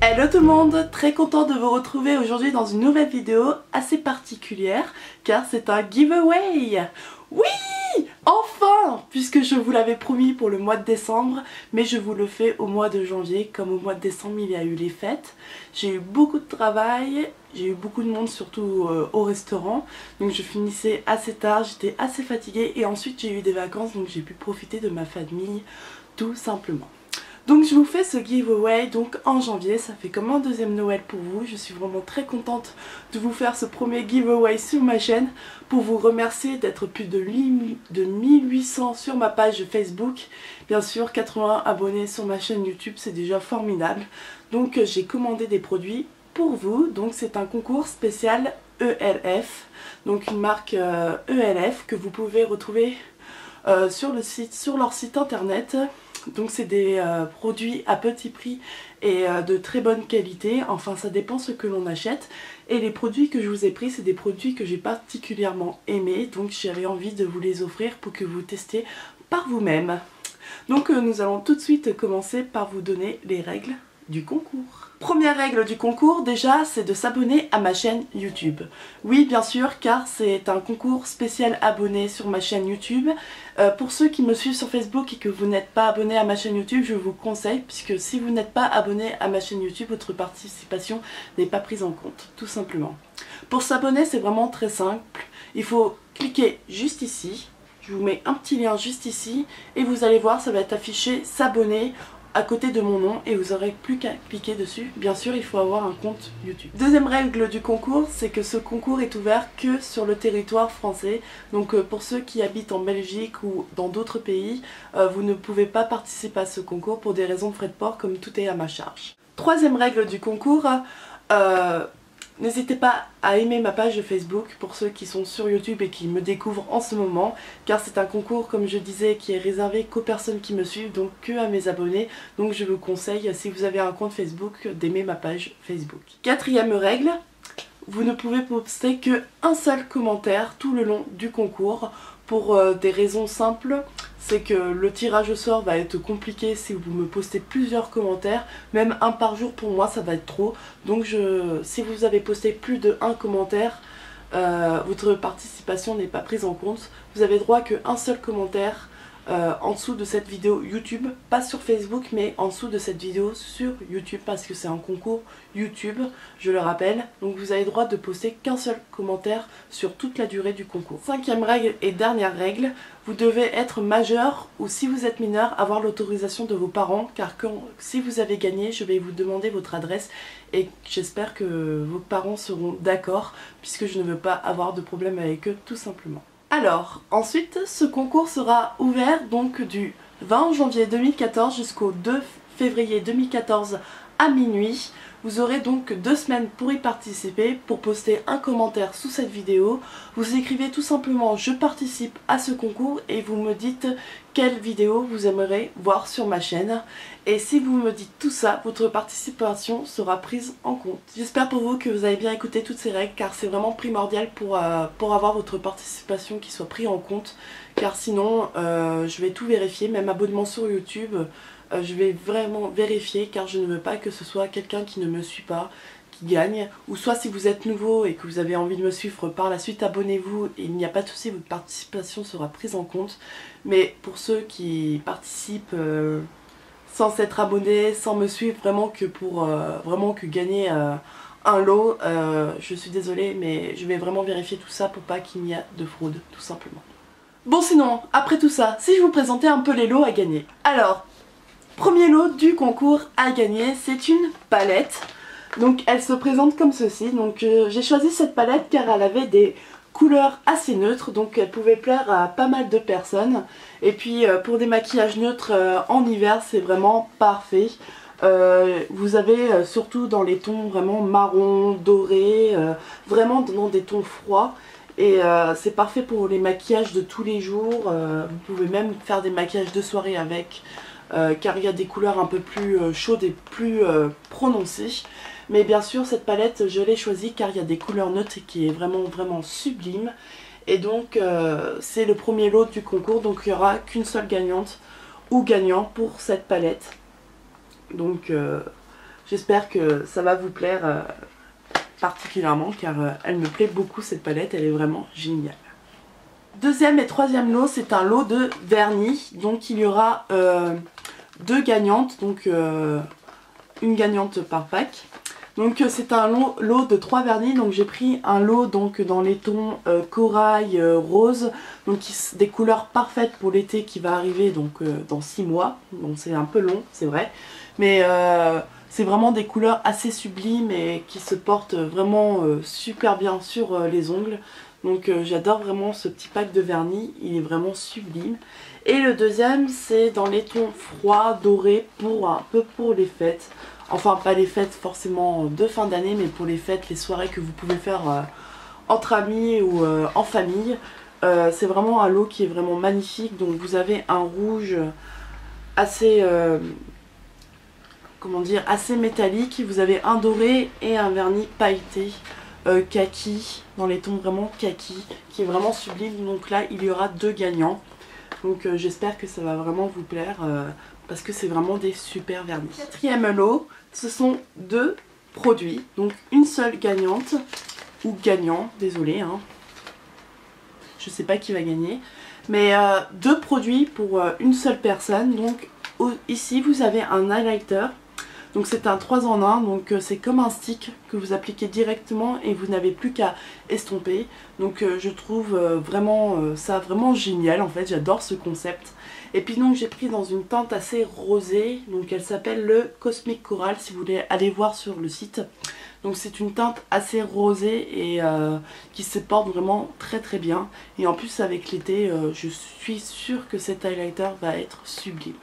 Hello tout le monde, très content de vous retrouver aujourd'hui dans une nouvelle vidéo assez particulière car c'est un giveaway. Oui, enfin, puisque je vous l'avais promis pour le mois de décembre, mais je vous le fais au mois de janvier. Comme au mois de décembre il y a eu les fêtes, j'ai eu beaucoup de travail, j'ai eu beaucoup de monde surtout au restaurant, donc je finissais assez tard, j'étais assez fatiguée et ensuite j'ai eu des vacances donc j'ai pu profiter de ma famille tout simplement. Donc je vous fais ce giveaway donc en janvier, ça fait comme un deuxième Noël pour vous. Je suis vraiment très contente de vous faire ce premier giveaway sur ma chaîne pour vous remercier d'être plus de 1800 sur ma page Facebook. Bien sûr 80 abonnés sur ma chaîne YouTube, c'est déjà formidable. Donc j'ai commandé des produits pour vous, donc c'est un concours spécial ELF, donc une marque ELF que vous pouvez retrouver sur leur site internet. Donc c'est des produits à petit prix et de très bonne qualité, enfin ça dépend ce que l'on achète. Et les produits que je vous ai pris, c'est des produits que j'ai particulièrement aimés, donc j'avais envie de vous les offrir pour que vous testiez par vous-même. Donc nous allons tout de suite commencer par vous donner les règles du concours. Première règle du concours déjà, c'est de s'abonner à ma chaîne YouTube. Oui bien sûr, car c'est un concours spécial abonné sur ma chaîne YouTube. Pour ceux qui me suivent sur Facebook et que vous n'êtes pas abonné à ma chaîne YouTube, je vous conseille, puisque si vous n'êtes pas abonné à ma chaîne YouTube, votre participation n'est pas prise en compte, tout simplement. Pour s'abonner, c'est vraiment très simple. Il faut cliquer juste ici. Je vous mets un petit lien juste ici et vous allez voir, ça va être affiché s'abonner à côté de mon nom et vous n'aurez plus qu'à cliquer dessus. Bien sûr, il faut avoir un compte YouTube. Deuxième règle du concours, c'est que ce concours est ouvert que sur le territoire français. Donc pour ceux qui habitent en Belgique ou dans d'autres pays, vous ne pouvez pas participer à ce concours pour des raisons de frais de port, comme tout est à ma charge. Troisième règle du concours, n'hésitez pas à aimer ma page de Facebook pour ceux qui sont sur YouTube et qui me découvrent en ce moment, car c'est un concours, comme je disais, qui est réservé qu'aux personnes qui me suivent, donc que à mes abonnés. Donc je vous conseille, si vous avez un compte Facebook, d'aimer ma page Facebook. Quatrième règle, vous ne pouvez poster qu'un seul commentaire tout le long du concours pour des raisons simples. C'est que le tirage au sort va être compliqué si vous me postez plusieurs commentaires. Même un par jour pour moi ça va être trop. Donc si vous avez posté plus de un commentaire, votre participation n'est pas prise en compte. Vous avez droit qu'à un seul commentaire en dessous de cette vidéo YouTube, pas sur Facebook mais en dessous de cette vidéo sur YouTube, parce que c'est un concours YouTube, je le rappelle. Donc vous avez droit de poster qu'un seul commentaire sur toute la durée du concours. Cinquième règle et dernière règle, vous devez être majeur ou si vous êtes mineur, avoir l'autorisation de vos parents, car si vous avez gagné, je vais vous demander votre adresse et j'espère que vos parents seront d'accord puisque je ne veux pas avoir de problème avec eux tout simplement. Alors, ensuite, ce concours sera ouvert donc du 20 janvier 2014 jusqu'au 2 février 2014 à minuit. Vous aurez donc 2 semaines pour y participer, pour poster un commentaire sous cette vidéo. Vous écrivez tout simplement « Je participe à ce concours » et vous me dites quelle vidéo vous aimeriez voir sur ma chaîne. Et si vous me dites tout ça, votre participation sera prise en compte. J'espère pour vous que vous avez bien écouté toutes ces règles, car c'est vraiment primordial pour avoir votre participation qui soit prise en compte. Car sinon, je vais tout vérifier, même abonnement sur YouTube. Je vais vraiment vérifier, car je ne veux pas que ce soit quelqu'un qui ne me suit pas qui gagne, ou soit si vous êtes nouveau et que vous avez envie de me suivre par la suite, abonnez-vous et il n'y a pas de souci, votre participation sera prise en compte. Mais pour ceux qui participent sans s'être abonnés, sans me suivre, vraiment que pour gagner un lot, je suis désolée, mais je vais vraiment vérifier tout ça pour pas qu'il n'y ait de fraude, tout simplement. Bon sinon, après tout ça, si je vous présentais un peu les lots à gagner. Alors, premier lot du concours à gagner, c'est une palette. Donc elle se présente comme ceci. Donc j'ai choisi cette palette car elle avait des couleurs assez neutres, donc elle pouvait plaire à pas mal de personnes. Et puis pour des maquillages neutres en hiver, c'est vraiment parfait. Vous avez surtout dans les tons vraiment marron, doré, vraiment dans des tons froids. Et c'est parfait pour les maquillages de tous les jours. Vous pouvez même faire des maquillages de soirée avec. Car il y a des couleurs un peu plus chaudes et plus prononcées. Mais bien sûr cette palette je l'ai choisie car il y a des couleurs neutres qui est vraiment sublime. Et donc c'est le premier lot du concours, donc il n'y aura qu'une seule gagnante ou gagnant pour cette palette. Donc J'espère que ça va vous plaire particulièrement car elle me plaît beaucoup cette palette, elle est vraiment géniale. Deuxième et troisième lot, c'est un lot de vernis. Donc il y aura deux gagnantes, donc une gagnante par pack. Donc c'est un lot de 3 vernis, donc j'ai pris un lot donc dans les tons corail, rose, donc des couleurs parfaites pour l'été qui va arriver donc dans 6 mois, donc c'est un peu long c'est vrai, mais c'est vraiment des couleurs assez sublimes et qui se portent vraiment super bien sur les ongles. Donc j'adore vraiment ce petit pack de vernis, il est vraiment sublime. Et le deuxième c'est dans les tons froids, dorés, pour un peu pour les fêtes. Enfin pas les fêtes forcément de fin d'année, mais pour les fêtes, les soirées que vous pouvez faire entre amis ou en famille. C'est vraiment un lot qui est vraiment magnifique. Donc vous avez un rouge assez, comment dire, assez métallique. Vous avez un doré et un vernis pailleté. Kaki, dans les tons vraiment kaki, qui est vraiment sublime. Donc là il y aura deux gagnants, donc j'espère que ça va vraiment vous plaire parce que c'est vraiment des super vernis. Quatrième lot, ce sont deux produits, donc une seule gagnante ou gagnant, désolé hein, je sais pas qui va gagner, mais deux produits pour une seule personne. Donc ici vous avez un highlighter. Donc c'est un 3 en 1, donc c'est comme un stick que vous appliquez directement et vous n'avez plus qu'à estomper. Donc je trouve vraiment ça vraiment génial en fait, j'adore ce concept. Et puis donc j'ai pris dans une teinte assez rosée, donc elle s'appelle le Cosmic Coral si vous voulez aller voir sur le site. Donc c'est une teinte assez rosée et qui se porte vraiment très très bien. Et en plus avec l'été, je suis sûre que cet highlighter va être sublime.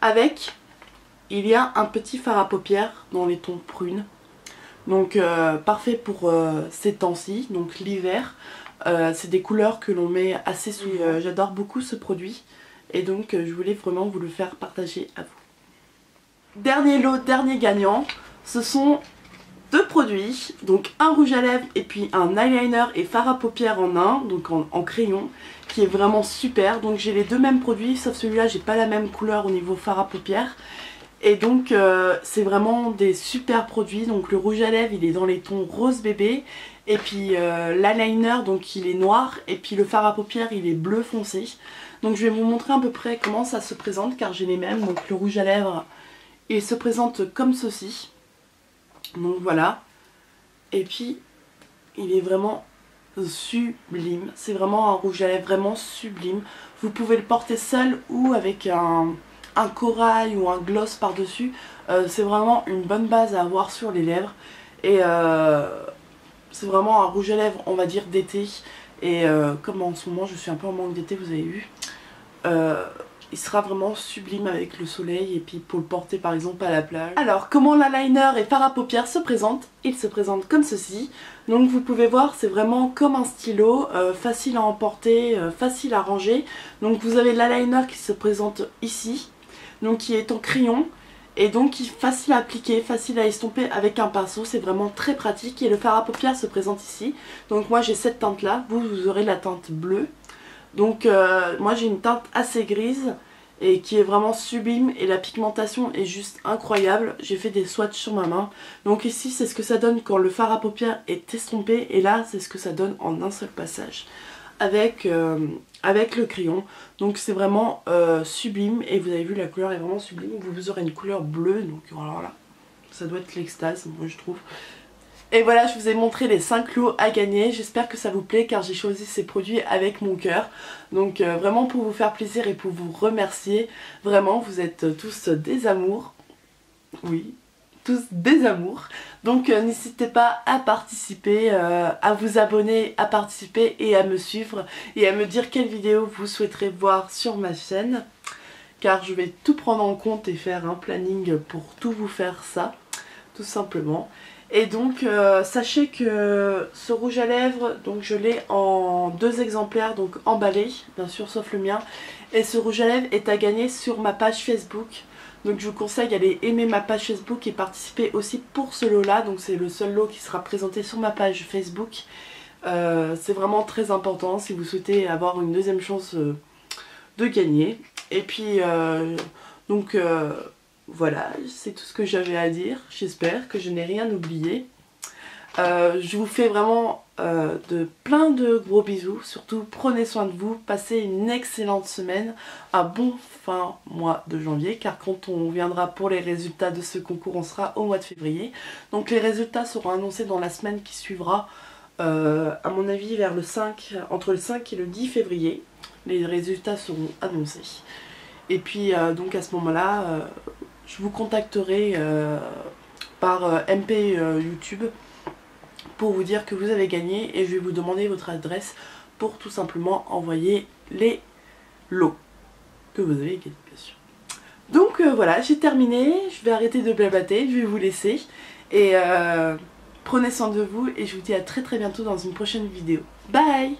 Avec... il y a un petit fard à paupières dans les tons prunes. Donc parfait pour ces temps-ci, donc l'hiver. C'est des couleurs que l'on met assez souvent. J'adore beaucoup ce produit. Et donc je voulais vraiment vous le faire partager à vous. Dernier lot, dernier gagnant. Ce sont deux produits. Donc un rouge à lèvres et puis un eyeliner et fard à paupières en un. Donc en crayon. Qui est vraiment super. Donc j'ai les deux mêmes produits. Sauf celui-là, j'ai pas la même couleur au niveau fard à paupières. Et donc c'est vraiment des super produits. Donc le rouge à lèvres il est dans les tons rose bébé. Et puis l'eyeliner donc il est noir. Et puis le fard à paupières il est bleu foncé. Donc je vais vous montrer à peu près comment ça se présente car j'ai les mêmes. Donc le rouge à lèvres il se présente comme ceci. Donc voilà. Et puis il est vraiment sublime. C'est vraiment un rouge à lèvres vraiment sublime. Vous pouvez le porter seul ou avec un corail ou un gloss par dessus. C'est vraiment une bonne base à avoir sur les lèvres. Et c'est vraiment un rouge à lèvres on va dire d'été. Et comme en ce moment je suis un peu en manque d'été, vous avez vu, il sera vraiment sublime avec le soleil et puis pour le porter par exemple à la plage. Alors comment l'eyeliner et fard à paupières se présentent? Il se présente comme ceci. Donc vous pouvez voir c'est vraiment comme un stylo, facile à emporter, facile à ranger. Donc vous avez l'eyeliner qui se présente ici, donc qui est en crayon. Et donc facile à appliquer, facile à estomper avec un pinceau, c'est vraiment très pratique. Et le fard à paupières se présente ici. Donc moi j'ai cette teinte là, vous aurez la teinte bleue. Donc moi j'ai une teinte assez grise et qui est vraiment sublime et la pigmentation est juste incroyable. J'ai fait des swatchs sur ma main. Donc ici c'est ce que ça donne quand le fard à paupières est estompé et là c'est ce que ça donne en un seul passage avec le crayon. Donc c'est vraiment sublime et vous avez vu la couleur est vraiment sublime. Vous aurez une couleur bleue donc alors là ça doit être l'extase moi je trouve. Et voilà, je vous ai montré les 5 lots à gagner. J'espère que ça vous plaît car j'ai choisi ces produits avec mon cœur. Donc vraiment pour vous faire plaisir et pour vous remercier. Vraiment, vous êtes tous des amours. Oui, tous des amours. Donc n'hésitez pas à participer, à vous abonner, à participer et à me suivre. Et à me dire quelle vidéo vous souhaiterez voir sur ma chaîne. Car je vais tout prendre en compte et faire un planning pour tout vous faire ça. Tout simplement. Et donc sachez que ce rouge à lèvres, donc je l'ai en 2 exemplaires, donc emballé, bien sûr sauf le mien. Et ce rouge à lèvres est à gagner sur ma page Facebook. Donc je vous conseille d'aller aimer ma page Facebook et participer aussi pour ce lot là. Donc c'est le seul lot qui sera présenté sur ma page Facebook. C'est vraiment très important si vous souhaitez avoir une deuxième chance de gagner. Et puis voilà, c'est tout ce que j'avais à dire. J'espère que je n'ai rien oublié. Je vous fais vraiment plein de gros bisous. Surtout prenez soin de vous, passez une excellente semaine, un bon fin mois de janvier, car quand on viendra pour les résultats de ce concours, on sera au mois de février. Donc les résultats seront annoncés dans la semaine qui suivra, à mon avis vers le 5, entre le 5 et le 10 février. Les résultats seront annoncés. Et puis donc à ce moment-là, je vous contacterai par MP YouTube pour vous dire que vous avez gagné et je vais vous demander votre adresse pour tout simplement envoyer les lots que vous avez gagnés, bien sûr. Donc voilà, j'ai terminé, je vais arrêter de blablater, je vais vous laisser et prenez soin de vous et je vous dis à très bientôt dans une prochaine vidéo. Bye!